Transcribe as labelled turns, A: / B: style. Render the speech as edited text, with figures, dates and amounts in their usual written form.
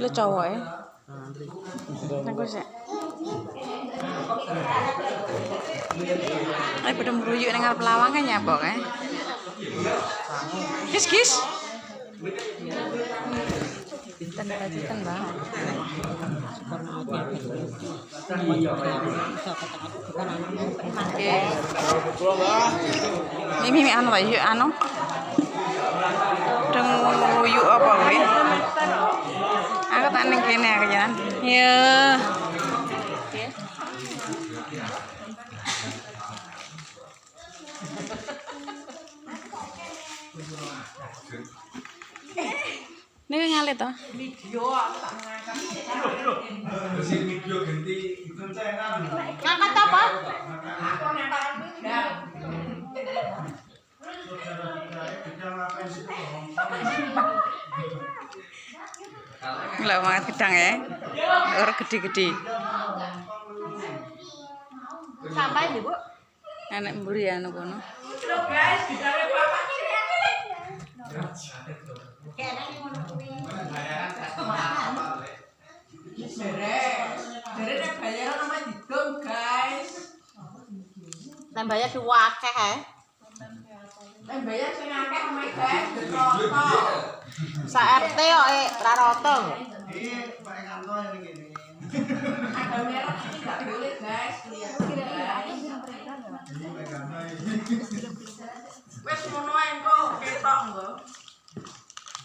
A: Lu cowok ya? Aku sih. Ayo pada meruyuk dengan pelawang kan nyabok ya? Kis. Pinten banget. Ini anu lah, yuk anu. Udah meruyuk apa gue? Aku tak neng kene aku jalan. Ya. Ini ngalit toh?
B: Video aku tak mengangkat. Video ganti goncengan.
A: Ngangkat apa?
B: Aku ngangkat video.
A: Nggak makan gedang ya? Orang gede-gede.
C: Sampai nih Bu.
A: Anak mburi anu kono.
B: Guys, gedangnya bapak. Jere nek bayaran sama didom, guys.
C: Nek bayar diwakeh ya.
B: Nek bayar sing akeh sama guys, getroto.
C: Sa RT kok ra roto.
B: Iki pakai kantong yang ngene. Ada merah ini enggak boleh, guys. Lihat. Wes ngono ae kok ketok engko.